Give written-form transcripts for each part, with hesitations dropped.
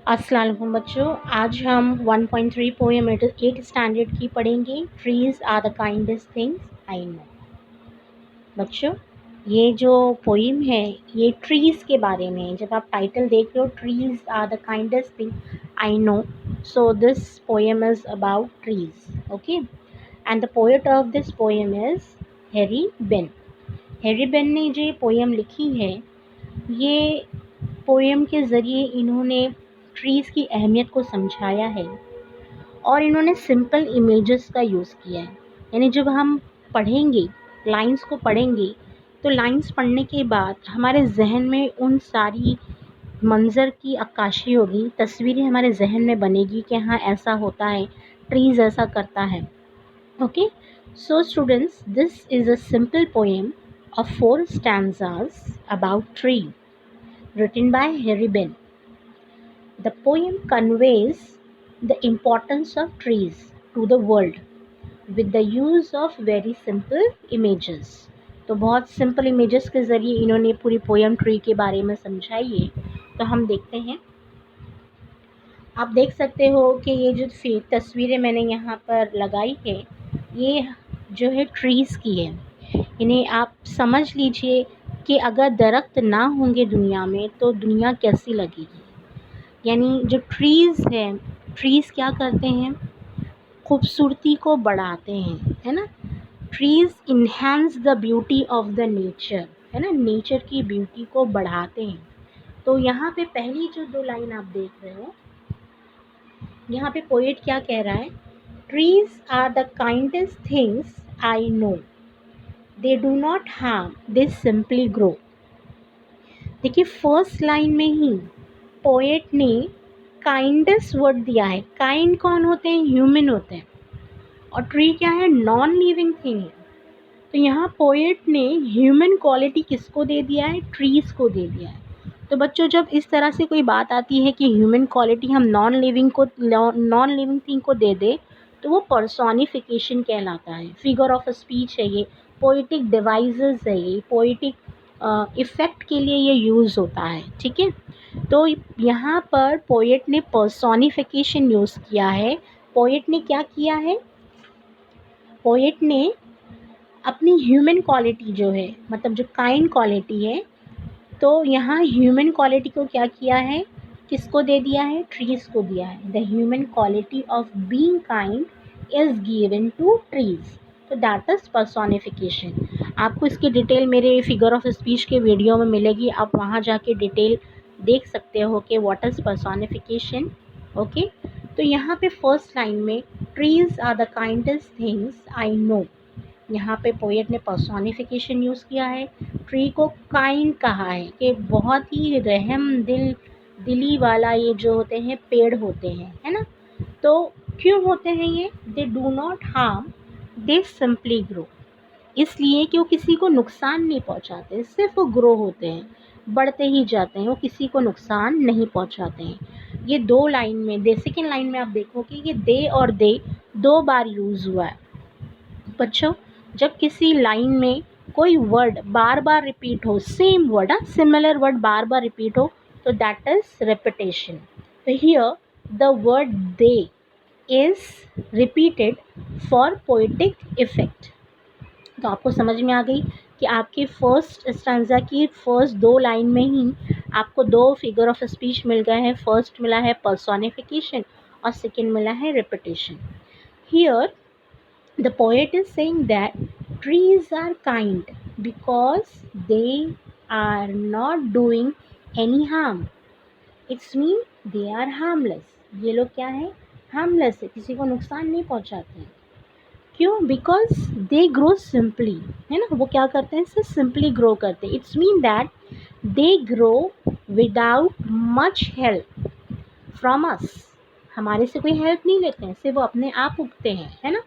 अस्सलाम वालेकुम बच्चों, आज हम 1.3 पोएम 8 स्टैंडर्ड की पढ़ेंगे। Trees are the kindest things I know. बच्चों, ये जो पोएम है ये ट्रीज के बारे में है। जब आप टाइटल देख रहे हो trees are the kindest thing I know, so this poem is about trees, okay. And the poet of this poem is Harry Behn. Harry Behn ने जो पोएम लिखी है, ये पोएम के ज़रिए इन्होंने ट्रीज़ की अहमियत को समझाया है और इन्होंने सिंपल इमेजेस का यूज़ किया है। यानी जब हम पढ़ेंगे, लाइंस को पढ़ेंगे, तो लाइंस पढ़ने के बाद हमारे जहन में उन सारी मंज़र की अक्काशी होगी, तस्वीरें हमारे जहन में बनेगी कि हाँ ऐसा होता है, ट्रीज़ ऐसा करता है। Okay, so students, this is a simple poem of 4 stanzas about tree, written by Harry Ben. The poem conveys the importance of trees to the world with the use of very simple images. तो बहुत simple images के ज़रिए इन्होंने पूरी poem tree के बारे में समझाई है। तो हम देखते हैं। आप देख सकते हो कि ये जो तस्वीरें मैंने यहाँ पर लगाई है, ये जो है ट्रीज़ की है। इन्हें आप समझ लीजिए कि अगर दरख्त ना होंगे दुनिया में तो दुनिया कैसी लगेगी। यानी जो ट्रीज़ हैं, ट्रीज़ क्या करते हैं, खूबसूरती को बढ़ाते हैं, है ना। Trees enhance the beauty of the nature, है ना, नेचर की ब्यूटी को बढ़ाते हैं। तो यहाँ पे पहली जो 2 लाइन आप देख रहे हो, यहाँ पे पोएट क्या कह रहा है, trees are the kindest things I know, they do not harm, they simply grow. देखिए फर्स्ट लाइन में ही पोएट ने काइंडेस्ट वर्ड दिया है। काइंड कौन होते हैं, ह्यूमन होते हैं, और ट्री क्या है, नॉन लिविंग थिंग है। तो यहाँ पोएट ने ह्यूमन क्वालिटी किसको दे दिया है, ट्रीज को दे दिया है। तो बच्चों, जब इस तरह से कोई बात आती है कि ह्यूमन क्वालिटी हम नॉन लिविंग थिंग को दे दे, तो वो पर्सोनिफिकेशन कहलाता है, फिगर ऑफ स्पीच है, ये पोइटिक डिवाइसेस है, ये पोइटिक इफ़ेक्ट के लिए ये यूज़ होता है, ठीक है। तो यहाँ पर पोएट ने पर्सोनिफिकेशन यूज़ किया है। पोएट ने क्या किया है, पोएट ने अपनी ह्यूमन क्वालिटी जो है, मतलब जो काइंड क्वालिटी है, तो यहाँ ह्यूमन क्वालिटी को क्या किया है, किसको दे दिया है, ट्रीज़ को दिया है। The human quality of being kind is given to trees, तो दैट इज़ पर्सोनिफिकेशन। आपको इसकी डिटेल मेरे फिगर ऑफ स्पीच के वीडियो में मिलेगी, आप वहाँ जाके डिटेल देख सकते हो कि व्हाट इज़ पर्सोनिफिकेशन, ओके। तो यहाँ पे फर्स्ट लाइन में trees are the kindest things I know, यहाँ पे पोएट ने पर्सोनिफिकेशन यूज़ किया है। ट्री को काइंड कहा है कि बहुत ही दिली वाला ये जो होते हैं पेड़ होते हैं, है ना। तो क्यों होते हैं ये, दे do not harm, they simply grow, इसलिए कि वो किसी को नुकसान नहीं पहुंचाते, सिर्फ वो ग्रो होते हैं, बढ़ते ही जाते हैं, वो किसी को नुकसान नहीं पहुंचाते हैं। ये 2 लाइन में, सेकेंड लाइन में आप देखोगे कि दे और दे 2 बार यूज़ हुआ है। बच्चों, जब किसी लाइन में कोई वर्ड बार बार रिपीट हो, सेम वर्ड, सिमिलर वर्ड बार बार रिपीट हो, तो दैट इज रेपिटेशन। तो here the word they is repeated for poetic effect. तो आपको समझ में आ गई कि आपकी फर्स्ट स्टैंजा की फर्स्ट 2 लाइन में ही आपको 2 फिगर ऑफ स्पीच मिल गए हैं। फर्स्ट मिला है पर्सोनिफिकेशन और सेकेंड मिला है repetition. Here the poet is saying that trees are kind because they are not doing any harm. It's mean they are harmless. ये लोग क्या है, harmless है, किसी को नुकसान नहीं पहुंचाते हैं। क्यों, because they grow simply, है ना, वो क्या करते हैं, सिर्फ simply grow करते हैं। It's mean that they grow without much help from us. हमारे से कोई हेल्प नहीं लेते हैं, सिर्फ वो अपने आप उगते हैं, है ना।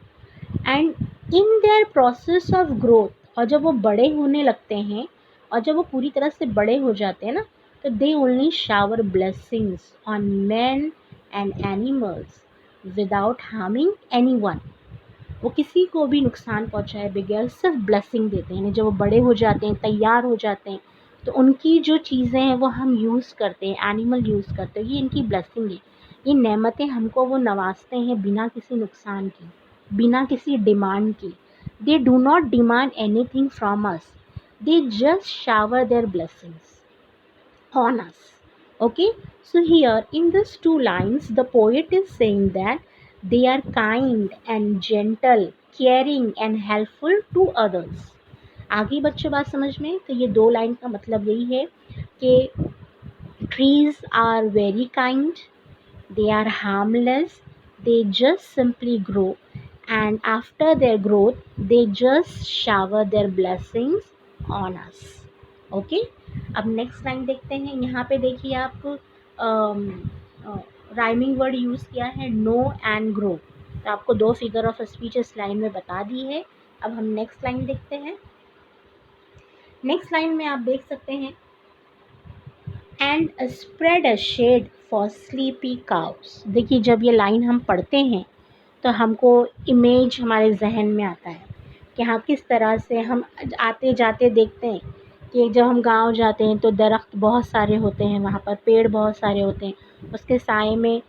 And in their process of growth, और जब वो बड़े होने लगते हैं और जब वो पूरी तरह से बड़े हो जाते हैं ना, तो they only shower blessings on man and animals without harming anyone. वो किसी को भी नुकसान पहुंचाए बगैर सिर्फ ब्लेसिंग देते हैं। जब वो बड़े हो जाते हैं, तैयार हो जाते हैं, तो उनकी जो चीज़ें हैं वो हम यूज़ करते हैं, एनिमल यूज़ करते हैं, ये इनकी ब्लेसिंग है। ये नेमतें हमको वो नवाजते हैं बिना किसी नुकसान के, बिना किसी डिमांड के। They do not demand anything from us, they just shower their blessings on us. Okay, so here in these two lines, the poet is saying that they are kind and gentle, caring and helpful to others. आगे बच्चों बात समझ में? तो ये दो line का मतलब यही है कि trees are very kind, they are harmless, they just simply grow, and after their growth, they just shower their blessings on us. Okay, अब नेक्स्ट लाइन देखते हैं। यहाँ पे देखिए आप राइमिंग वर्ड यूज़ किया है, नो एंड ग्रो। तो आपको दो फिगर ऑफ स्पीच इस लाइन में बता दी है। अब हम नेक्स्ट लाइन देखते हैं। नेक्स्ट लाइन में आप देख सकते हैं, and spread a shade for sleepy cows. देखिए जब ये लाइन हम पढ़ते हैं तो हमको इमेज हमारे जहन में आता है कि हाँ किस तरह से हम आते जाते देखते हैं कि जब हम गांव जाते हैं तो दरख्त बहुत सारे होते हैं, वहाँ पर पेड़ बहुत सारे होते हैं, उसके साए में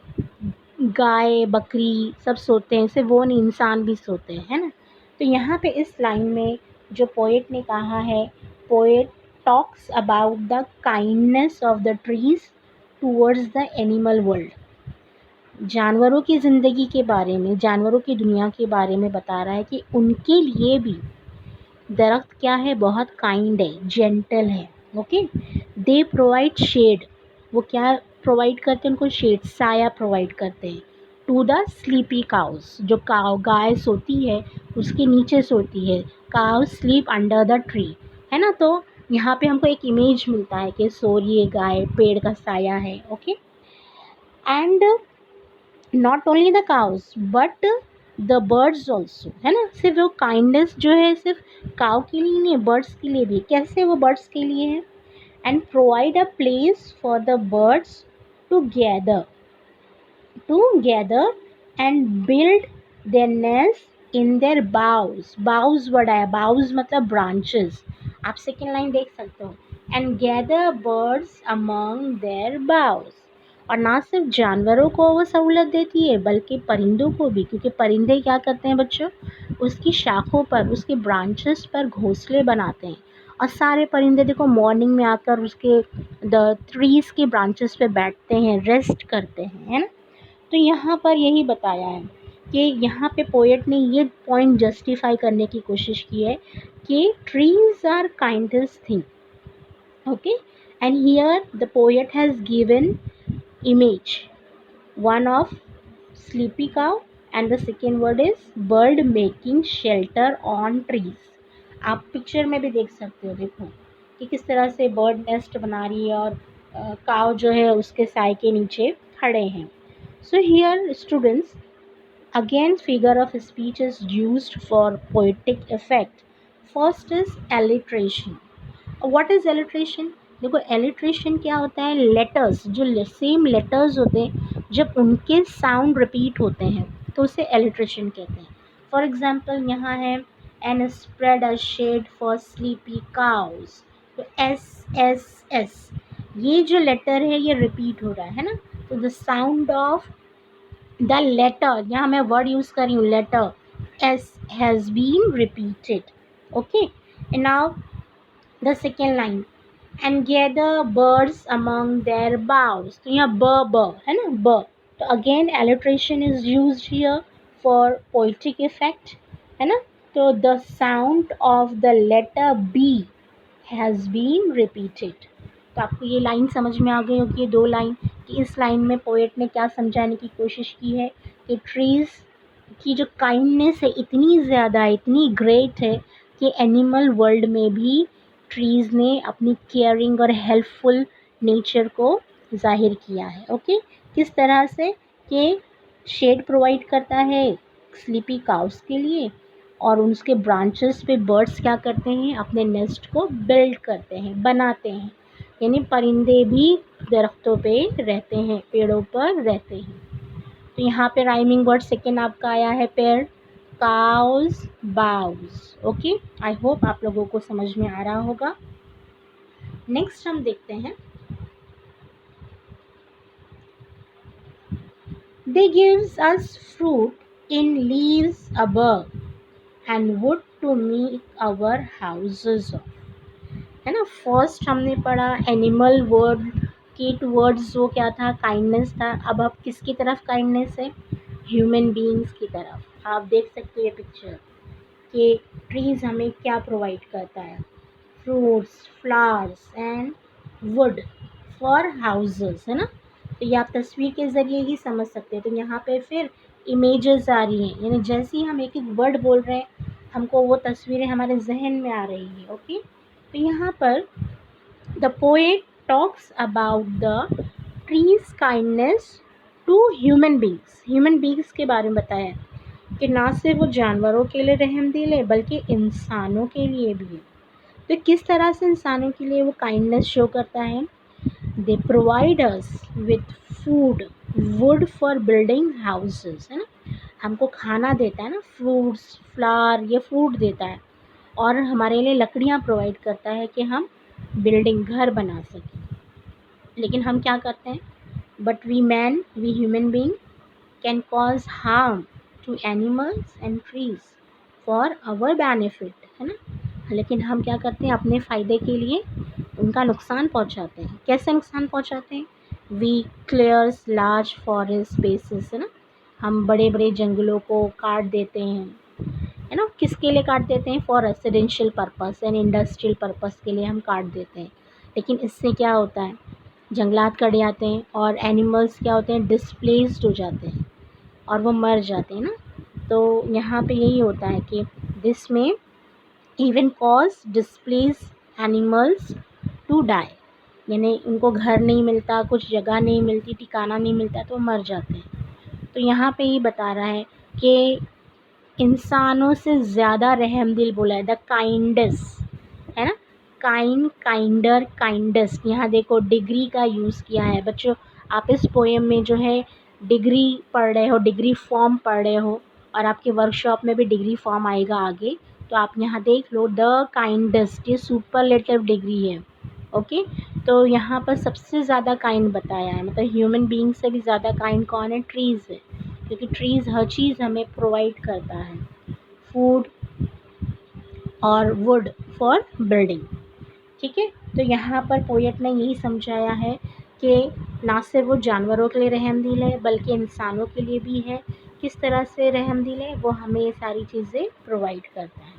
गाय बकरी सब सोते हैं, सिर्फ वो नहीं इंसान भी सोते हैं, है ना। तो यहाँ पे इस लाइन में जो पोएट ने कहा है, poet talks about the kindness of the trees towards the animal world. जानवरों की ज़िंदगी के बारे में, जानवरों की दुनिया के बारे में बता रहा है कि उनके लिए भी दरख्त क्या है, बहुत काइंड है, जेंटल है। ओके, दे प्रोवाइड शेड, वो क्या प्रोवाइड करते हैं, उनको शेड, साया प्रोवाइड करते हैं। टू द स्लीपी काउस, जो काउ गाय सोती है उसके नीचे सोती है, cow sleep under the tree, है ना। तो यहाँ पे हमको एक इमेज मिलता है कि सो रही है गाय, पेड़ का साया है। Okay, and not only the cows but the birds also, है ना। सिर्फ वो काइंडनेस जो है सिर्फ काउ के लिए नहीं है, बर्ड्स के लिए भी। कैसे वो बर्ड्स के लिए है? And provide a place for the birds to gather and build their nest in their boughs. Boughs word आया, बाउज मतलब ब्रांचेस। आप सेकेंड लाइन देख सकते हो, and gather birds among their boughs. और ना सिर्फ जानवरों को वो सहूलत देती है बल्कि परिंदों को भी, क्योंकि परिंदे क्या करते हैं बच्चों, उसकी शाखों पर, उसके ब्रांचेस पर घोंसले बनाते हैं। और सारे परिंदे देखो मॉर्निंग में आकर उसके द ट्रीज़ के ब्रांचेस पे बैठते हैं, रेस्ट करते हैं, है ना। तो यहाँ पर यही बताया है कि यहाँ पे पोएट ने ये पॉइंट जस्टिफाई करने की कोशिश की है कि trees are kindest thing. Okay, and here the poet has given image, one of sleepy cow and the second word is bird making shelter on trees। आप पिक्चर में भी देख सकते हो, देखो कि किस तरह से बर्ड नेस्ट बना रही है और काव जो है उसके साए के नीचे खड़े हैं। So here students, again figure of speech is used for poetic effect। first is alliteration। What is alliteration? देखो एलिट्रेशन क्या होता है, लेटर्स जो सेम लेटर्स होते हैं जब उनके साउंड रिपीट होते हैं तो उसे एलिट्रेशन कहते हैं। फॉर एग्जांपल यहाँ है, and spread a shade for sleepy cows. तो एस एस एस, ये जो लेटर है ये रिपीट हो रहा है ना। तो the sound of the letter, यहाँ मैं वर्ड यूज़ कर रही हूँ letter, S has been repeated. Okay, and now the second line, and gather birds among their boughs. तो यहाँ ब है ना, ब। तो again alliteration is used here for poetic effect, है ना। तो the sound of the letter B has been repeated. तो आपको ये लाइन समझ में आ गई होगी, दो लाइन, कि इस लाइन में पोएट ने क्या समझाने की कोशिश की है कि ट्रीज़ की जो काइंडनेस है इतनी ज़्यादा, इतनी ग्रेट है कि एनिमल वर्ल्ड में भी ट्रीज़ ने अपनी केयरिंग और हेल्पफुल नेचर को ज़ाहिर किया है। ओके, किस तरह से कि शेड प्रोवाइड करता है स्लीपी काउस के लिए, और उसके ब्रांचेस पे बर्ड्स क्या करते हैं, अपने नेस्ट को बिल्ड करते हैं, बनाते हैं। यानी परिंदे भी दरख्तों पे रहते हैं, पेड़ों पर रहते हैं। तो यहाँ पे राइमिंग वर्ड सेकेंड आपका आया है पेड़, cows boughs. Okay, I hope आप लोगों को समझ में आ रहा होगा। नेक्स्ट हम देखते हैं, they gives us fruit in leaves above and wood to make our houses of, है ना। फर्स्ट हमने पढ़ा एनिमल वर्ड, कीट वर्ड्स जो क्या था, काइंडनेस था। अब किसकी तरफ काइंडनेस है, ह्यूमन बीइंग्स की तरफ। आप देख सकते हो ये पिक्चर कि ट्रीज हमें क्या प्रोवाइड करता है, fruits, flowers and would for houses, है ना। तो ये आप तस्वीर के ज़रिए ही समझ सकते हैं। तो यहाँ पे फिर इमेजेस आ रही हैं, यानी जैसे ही हम एक एक वर्ड बोल रहे हैं हमको वो तस्वीरें हमारे जहन में आ रही हैं। ओके, तो यहाँ पर the poet talks about the trees kindness to human beings के बारे में बताया है कि ना सिर्फ वो जानवरों के लिए रहमदिल है बल्कि इंसानों के लिए भी है। तो किस तरह से इंसानों के लिए वो काइंडनेस शो करता है, they provide us with food would for building houses, है ना। हमको खाना देता है ना, फ्रूट्स, फ्लावर, ये फूड देता है और हमारे लिए लकड़ियाँ प्रोवाइड करता है कि हम बिल्डिंग, घर बना सकें। लेकिन हम क्या करते हैं, but we human being can cause harm to animals and trees for our benefit, है ना। लेकिन हम क्या करते हैं, अपने फ़ायदे के लिए उनका नुकसान पहुंचाते हैं। कैसे नुकसान पहुंचाते हैं, we clears large forest spaces, है ना। हम बड़े बड़े जंगलों को काट देते हैं, है ना। किसके लिए काट देते हैं, for residential purpose and industrial purpose के लिए हम काट देते हैं। लेकिन इससे क्या होता है, जंगलात कट जाते हैं और एनिमल्स क्या होते हैं, डिस्प्लेस्ड हो जाते हैं और वो मर जाते हैं ना। तो यहाँ पे यही होता है कि दिस में even cause displace animals to die, यानी उनको घर नहीं मिलता, कुछ जगह नहीं मिलती, ठिकाना नहीं मिलता, तो मर जाते हैं। तो यहाँ पे ये बता रहा है कि इंसानों से ज़्यादा रहमदिल बोला है, द काइंडेस्ट, है ना। काइंडर, काइंडेस्ट, यहाँ देखो डिग्री का यूज़ किया है। बच्चों आप इस पोएम में जो है डिग्री पढ़ रहे हो, डिग्री फॉर्म पढ़ रहे हो और आपके वर्कशॉप में भी डिग्री फॉर्म आएगा आगे, तो आप यहाँ देख लो द काइंडेस्ट, ये सुपरलेटिव डिग्री है। ओके, तो यहाँ पर सबसे ज़्यादा काइंड बताया है, मतलब ह्यूमन बीइंग से भी ज़्यादा काइंड कौन है, ट्रीज़ है। क्योंकि ट्रीज़ हर चीज़ हमें प्रोवाइड करता है, फूड और वुड फॉर बिल्डिंग। ठीक है, तो यहाँ पर पोएट ने यही समझाया है कि ना सिर्फ वो जानवरों के लिए रहमदिल है बल्कि इंसानों के लिए भी है। किस तरह से रहमदिल है, वो हमें ये सारी चीज़ें प्रोवाइड करता है।